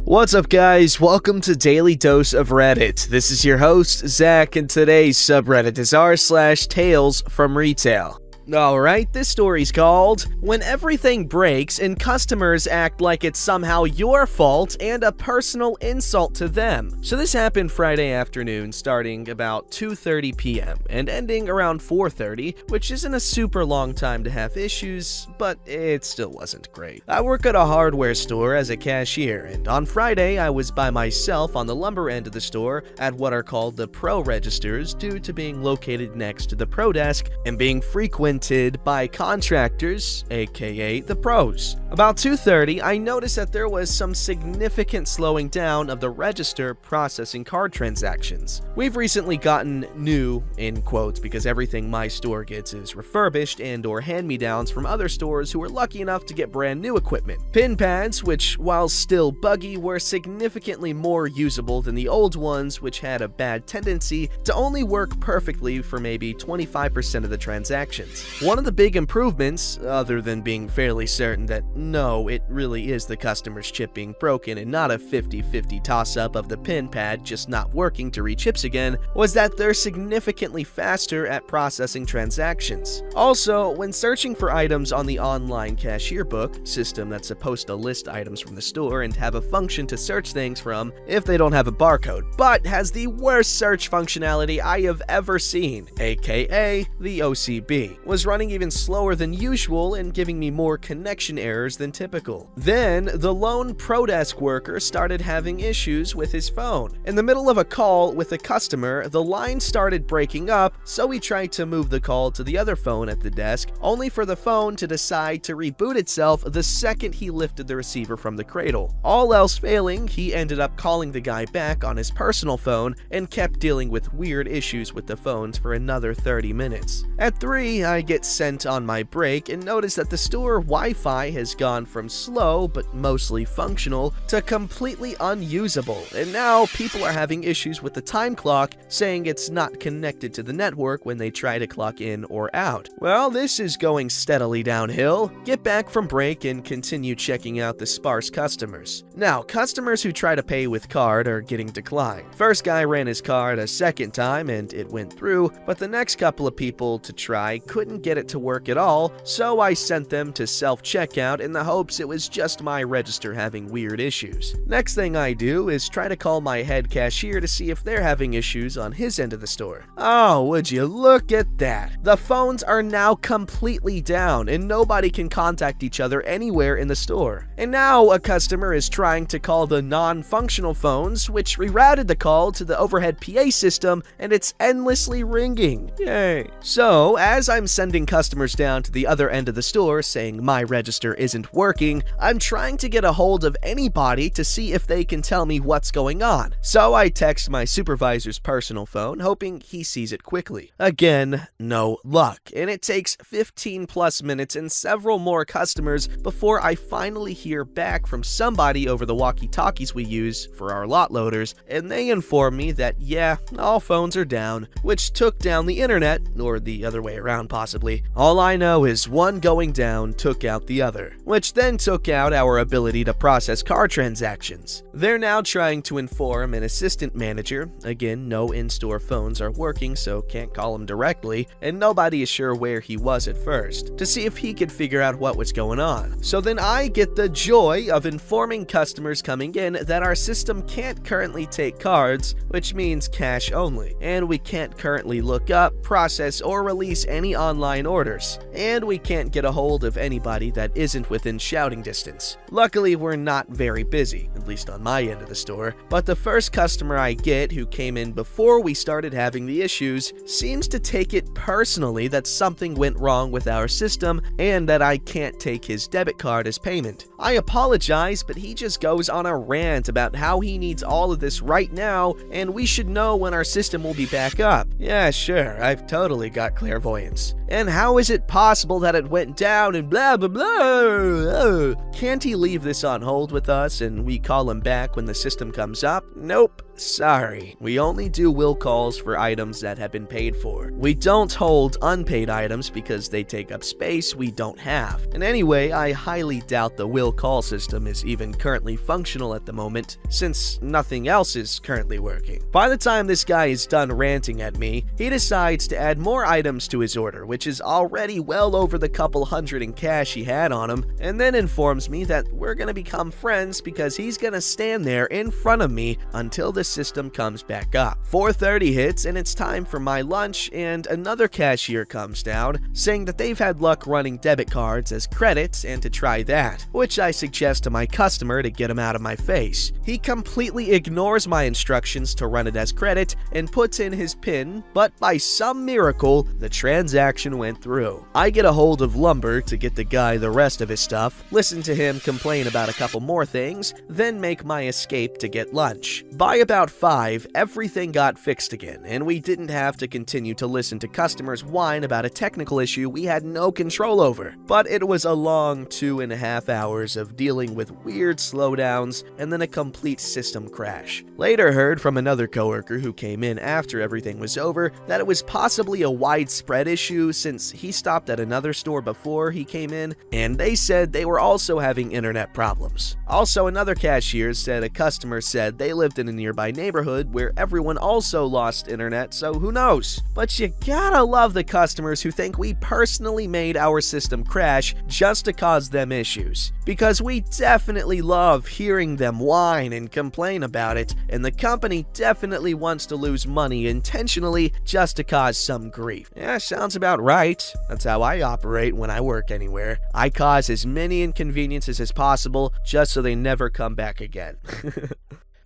What's up, guys? Welcome to Daily Dose of Reddit. This is your host, Zach, and today's subreddit is r/TalesFromRetail. Alright, this story's called When Everything Breaks and Customers Act Like It's Somehow Your Fault and a Personal Insult to Them. So this happened Friday afternoon, starting about 2:30 p.m. and ending around 4:30, which isn't a super long time to have issues, but it still wasn't great. I work at a hardware store as a cashier, and on Friday I was by myself on the lumber end of the store at what are called the Pro registers due to being located next to the Pro desk and being frequented by contractors, aka the pros. About 2:30, I noticed that there was some significant slowing down of the register processing card transactions. We've recently gotten new, in quotes, because everything my store gets is refurbished and or hand-me-downs from other stores who were lucky enough to get brand new equipment. Pin pads, which while still buggy, were significantly more usable than the old ones, which had a bad tendency to only work perfectly for maybe 25% of the transactions. One of the big improvements, other than being fairly certain that no, it really is the customer's chip being broken and not a 50-50 toss-up of the pin pad just not working to read chips again, was that they're significantly faster at processing transactions. Also, when searching for items on the online cashier book, system that's supposed to list items from the store and have a function to search things from if they don't have a barcode, but has the worst search functionality I have ever seen, aka the OCB, was running even slower than usual and giving me more connection errors than typical. Then, the lone Pro desk worker started having issues with his phone. In the middle of a call with a customer, the line started breaking up, so he tried to move the call to the other phone at the desk, only for the phone to decide to reboot itself the second he lifted the receiver from the cradle. All else failing, he ended up calling the guy back on his personal phone and kept dealing with weird issues with the phones for another 30 minutes. At 3, I get sent on my break and notice that the store Wi-Fi has gone from slow but mostly functional to completely unusable, and now people are having issues with the time clock, saying it's not connected to the network when they try to clock in or out. Well, this is going steadily downhill. Get back from break and continue checking out the sparse customers. Now, customers who try to pay with card are getting declined. First guy ran his card a second time and it went through, but the next couple of people to try couldn't get it to work at all, so I sent them to self-checkout in the hopes it was just my register having weird issues. Next thing I do is try to call my head cashier to see if they're having issues on his end of the store. Oh, would you look at that? The phones are now completely down and nobody can contact each other anywhere in the store. And now a customer is trying to call the non-functional phones, which rerouted the call to the overhead PA system, and it's endlessly ringing. Yay. So, as I'm sending customers down to the other end of the store saying my register isn't working, I'm trying to get a hold of anybody to see if they can tell me what's going on. So I text my supervisor's personal phone, hoping he sees it quickly. Again, no luck, and it takes 15 plus minutes and several more customers before I finally hear back from somebody over the walkie-talkies we use for our lot loaders, and they inform me that yeah, all phones are down, which took down the internet, or the other way around possibly. All I know is one going down took out the other, which then took out our ability to process card transactions. They're now trying to inform an assistant manager, again no in-store phones are working so can't call him directly, and nobody is sure where he was at first, to see if he could figure out what was going on. So then I get the joy of informing customers coming in that our system can't currently take cards, which means cash only, and we can't currently look up, process, or release any online orders, and we can't get a hold of anybody that isn't within shouting distance. Luckily, we're not very busy, at least on my end of the store, but the first customer I get who came in before we started having the issues seems to take it personally that something went wrong with our system and that I can't take his debit card as payment. I apologize, but he just goes on a rant about how he needs all of this right now and we should know when our system will be back up. Yeah, sure, I've totally got clairvoyance. And how is it possible that it went down and blah blah blah? Can't he leave this on hold with us and we call him back when the system comes up? Nope. Sorry, we only do will calls for items that have been paid for. We don't hold unpaid items because they take up space we don't have. And anyway, I highly doubt the will call system is even currently functional at the moment, since nothing else is currently working. By the time this guy is done ranting at me, he decides to add more items to his order, which is already well over the couple hundred in cash he had on him, and then informs me that we're gonna become friends because he's gonna stand there in front of me until the system comes back up. 4:30 hits and it's time for my lunch, and another cashier comes down saying that they've had luck running debit cards as credits and to try that, which I suggest to my customer to get him out of my face. He completely ignores my instructions to run it as credit and puts in his PIN, but by some miracle, the transaction went through. I get a hold of Lumber to get the guy the rest of his stuff, listen to him complain about a couple more things, then make my escape to get lunch. By about 5, everything got fixed again, and we didn't have to continue to listen to customers whine about a technical issue we had no control over. But it was a long 2.5 hours of dealing with weird slowdowns and then a complete system crash. Later heard from another coworker who came in after everything was over that it was possibly a widespread issue since he stopped at another store before he came in, and they said they were also having internet problems. Also, another cashier said a customer said they lived in a nearby neighborhood where everyone also lost internet, so who knows? But you gotta love the customers who think we personally made our system crash just to cause them issues. Because we definitely love hearing them whine and complain about it, and the company definitely wants to lose money intentionally just to cause some grief. Yeah, sounds about right. That's how I operate when I work anywhere. I cause as many inconveniences as possible just so they never come back again.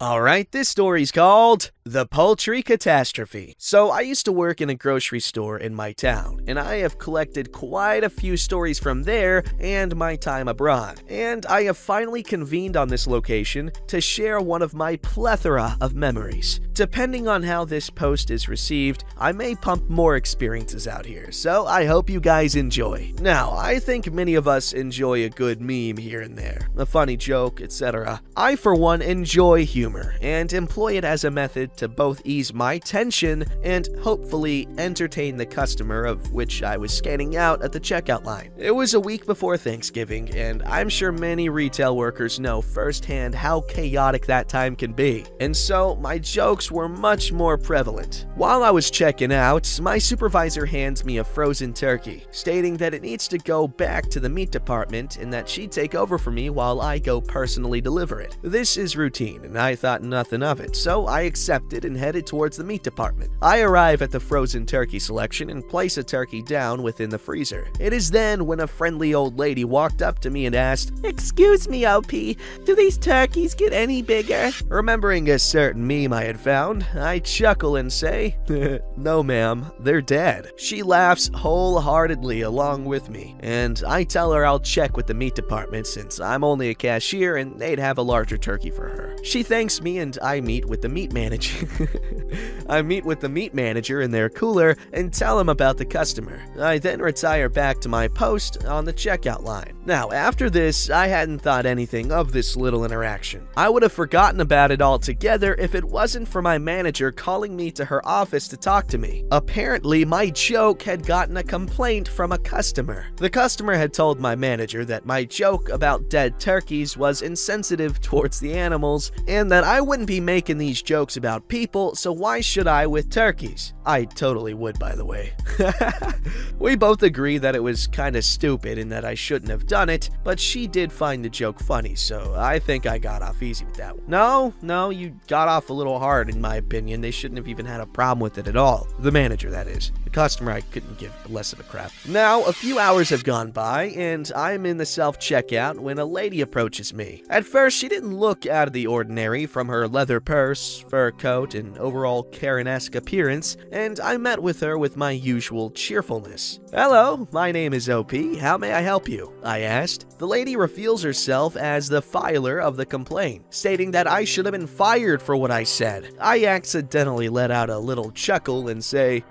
Alright, this story's called The Poultry Catastrophe. So I used to work in a grocery store in my town, and I have collected quite a few stories from there and my time abroad. And I have finally convened on this location to share one of my plethora of memories. Depending on how this post is received, I may pump more experiences out here, so I hope you guys enjoy. Now, I think many of us enjoy a good meme here and there, a funny joke, etc. I, for one, enjoy humor and employ it as a method to both ease my tension and hopefully entertain the customer of which I was scanning out at the checkout line. It was a week before Thanksgiving, and I'm sure many retail workers know firsthand how chaotic that time can be, and so my jokes were much more prevalent. While I was checking out, my supervisor hands me a frozen turkey, stating that it needs to go back to the meat department and that she'd take over for me while I go personally deliver it. This is routine, and I thought nothing of it, so I accepted and headed towards the meat department. I arrive at the frozen turkey selection and place a turkey down within the freezer. It is then when a friendly old lady walked up to me and asked, "Excuse me, OP, do these turkeys get any bigger?" Remembering a certain meme I had found, I chuckle and say, "No ma'am, they're dead." She laughs wholeheartedly along with me, and I tell her I'll check with the meat department since I'm only a cashier and they'd have a larger turkey for her. She thanks me and I meet with the meat manager. I meet with the meat manager in their cooler and tell him about the customer. I then retire back to my post on the checkout line. Now, after this, I hadn't thought anything of this little interaction. I would have forgotten about it altogether if it wasn't for my manager calling me to her office to talk to me. Apparently, my joke had gotten a complaint from a customer. The customer had told my manager that my joke about dead turkeys was insensitive towards the animals and that I wouldn't be making these jokes about people, so why should I with turkeys? I totally would, by the way. We both agree that it was kinda stupid and that I shouldn't have done it, but she did find the joke funny, so I think I got off easy with that one. No, you got off a little hard in my opinion. They shouldn't have even had a problem with it at all. The manager, that is. The customer, I couldn't give less of a crap. Now, a few hours have gone by, and I'm in the self-checkout when a lady approaches me. At first, she didn't look out of the ordinary from her leather purse, fur coat, and overall Karen-esque appearance, and I met with her with my usual cheerfulness. "Hello, my name is OP. How may I help you?" I asked. The lady reveals herself as the filer of the complaint, stating that I should have been fired for what I said. I accidentally let out a little chuckle and say,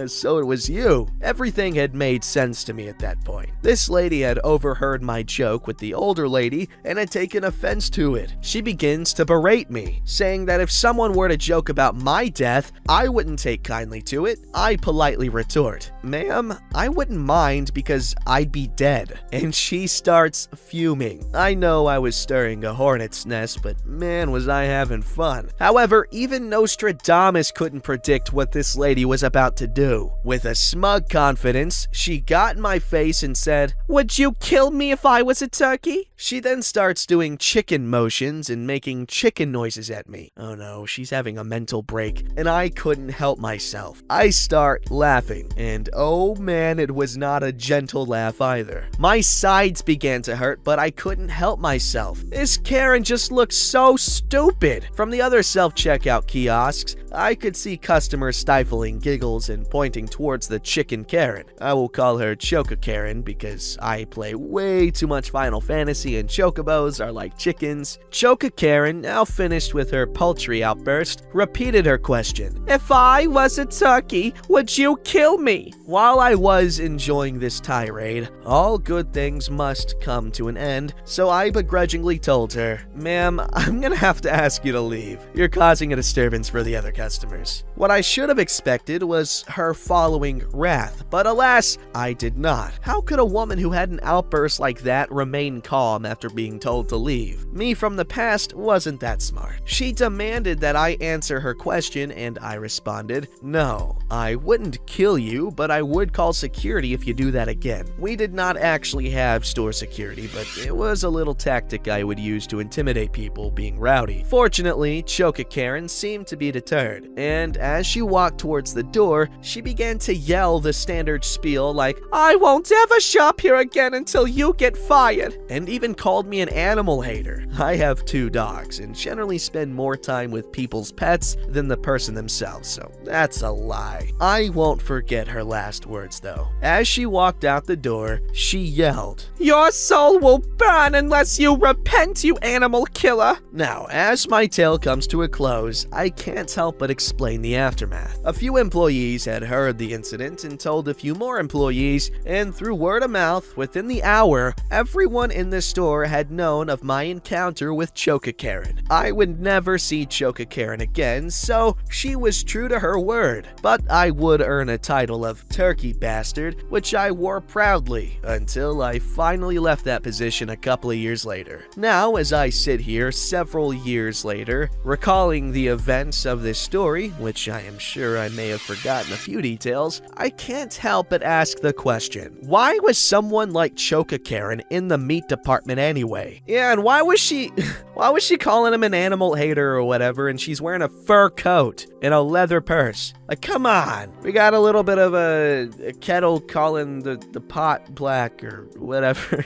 "So it was you." Everything had made sense to me at that point. This lady had overheard my joke with the older lady and had taken offense to it. She begins to berate me, saying that if someone were to joke about my death, I wouldn't take kindly to it. I politely retort, "Ma'am, I wouldn't mind because I'd be dead." And she starts fuming. I know I was stirring a hornet's nest, but man, was I having fun. However, even Nostradamus couldn't predict what this lady was about to do. With a smug confidence, she got in my face and said, "Would you kill me if I was a turkey?" She then starts doing chicken motions and making chicken noises at me. Oh no, she's having a mental break, and I couldn't help myself. I start laughing, and oh man, it was not a gentle laugh either. My sides began to hurt, but I couldn't help myself. This Karen just looked so stupid. From the other self-checkout kiosks, I could see customers stifling giggles and pointing towards the chicken Karen. I will call her Choca Karen because I play way too much Final Fantasy and chocobos are like chickens. Choca Karen, now finished with her poultry outburst, repeated her question. "If I was a turkey, would you kill me?" While I was enjoying this tirade, all good things must come to an end, so I begrudgingly told her, "Ma'am, I'm gonna have to ask you to leave. You're causing a disturbance for the other customers." What I should have expected was her following wrath, but alas, I did not. How could a woman who had an outburst like that remain calm after being told to leave? Me from the past wasn't that smart. She demanded that I answer her question, and I responded, "No, I wouldn't kill you, but I would call security if you do that again." We did not actually have store security, but it was a little tactic I would use to intimidate people being rowdy. Fortunately, Choca Karen seemed to be deterred, and as she walked towards the door, she began to yell the standard spiel like, "I won't ever shop here again until you get fired," and even called me an animal hater. I have 2 dogs and generally spend more time with people's pets than the person themselves, so that's a lie. I won't forget her last words though. As she walked out the door, she yelled, "Your soul will burn unless you repent, you animal killer." Now, as my tale comes to a close, I can't help but explain the aftermath. A few employees had heard the incident and told a few more employees, and through word of mouth, within the hour, everyone in the store had known of my encounter with Choca Karen. I would never see Choca Karen again, so she was true to her word. But I would earn a title of Turkey Bastard, which I wore proudly until I finally left that position a couple of years later. Now, as I sit here several years later, recalling the events of this story, which I am sure I may have forgotten a few details, I can't help but ask the question, why was someone like Choca Karen in the meat department anyway? Yeah, and why was she calling him an animal hater or whatever, and she's wearing a fur coat and a leather purse? Like, come on. We got a little bit of a kettle calling the pot black or whatever.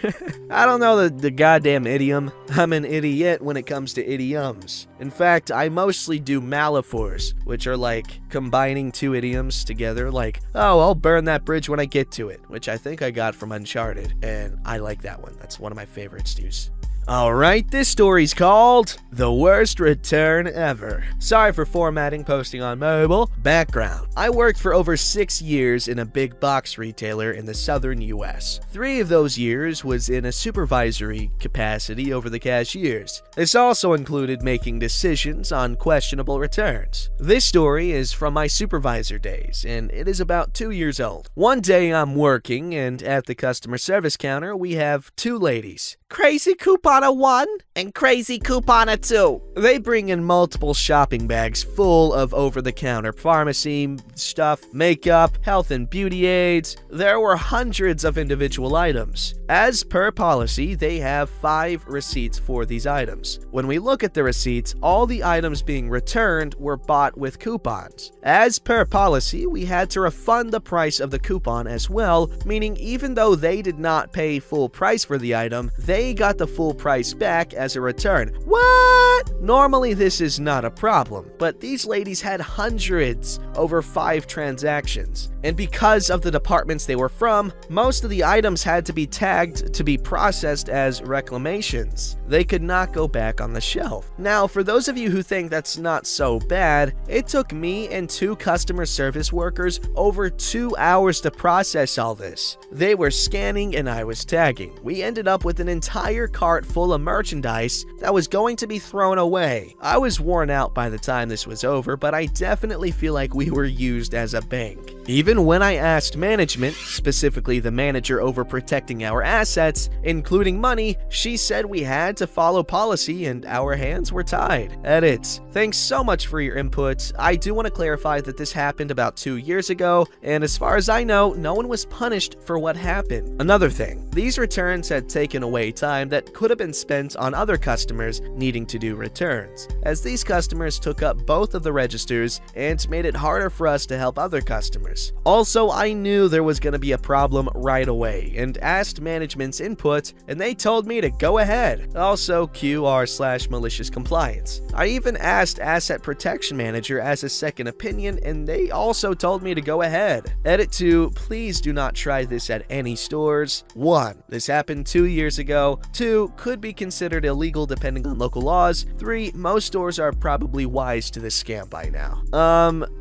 I don't know the goddamn idiom. I'm an idiot when it comes to idioms. In fact, I mostly do malaphors, which are like combining 2 idioms together, like, "Oh, I'll burn that bridge when I get to it," which I think I got from Uncharted, and I like that one. That's one of my favorites, dudes. Alright, this story's called The Worst Return Ever. Sorry for formatting posting on mobile. Background. I worked for over 6 years in a big box retailer in the southern US. 3 of those years was in a supervisory capacity over the cashiers. This also included making decisions on questionable returns. This story is from my supervisor days, and it is about 2 years old. One day I'm working, and at the customer service counter we have 2 ladies. Crazy Couponer 1 and Crazy Couponer 2. They bring in multiple shopping bags full of over-the-counter pharmacy stuff, makeup, health and beauty aids. There were hundreds of individual items. As per policy, they have 5 receipts for these items. When we look at the receipts, all the items being returned were bought with coupons. As per policy, we had to refund the price of the coupon as well, meaning even though they did not pay full price for the item, they got the full price back as a return. What? Normally this is not a problem, but these ladies had hundreds over 5 transactions. And because of the departments they were from, most of the items had to be tagged to be processed as reclamations. They could not go back on the shelf. Now, for those of you who think that's not so bad, it took me and 2 customer service workers over 2 hours to process all this. They were scanning and I was tagging. We ended up with an entire cart full of merchandise that was going to be thrown away. I was worn out by the time this was over, but I definitely feel like we were used as a bank. Even when I asked management, specifically the manager over protecting our assets, including money, she said we had to follow policy and our hands were tied. Edits. Thanks so much for your input. I do want to clarify that this happened about 2 years ago, and as far as I know, no one was punished for what happened. Another thing, these returns had taken away time that could have been spent on other customers needing to do returns, as these customers took up both of the registers and made it harder for us to help other customers. Also, I knew there was going to be a problem right away and asked management's input, and they told me to go ahead. Also, QR/malicious compliance. I even asked Asset Protection Manager as a second opinion, and they also told me to go ahead. Edit 2, please do not try this at any stores. 1. This happened 2 years ago. 2. Could be considered illegal depending on local laws. 3. Most stores are probably wise to this scam by now.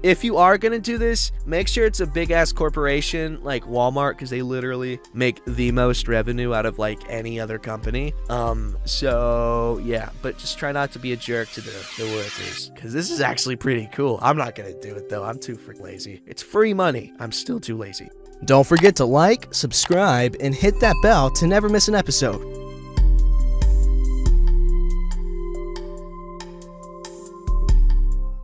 If you are gonna do this, make sure it's a big-ass corporation like Walmart, because they literally make the most revenue out of like any other company. So yeah, but just try not to be a jerk to the workers, because this is actually pretty cool. I'm not gonna do it though. I'm too freaking lazy. It's free money. I'm still too lazy. Don't forget to like, subscribe, and hit that bell to never miss an episode.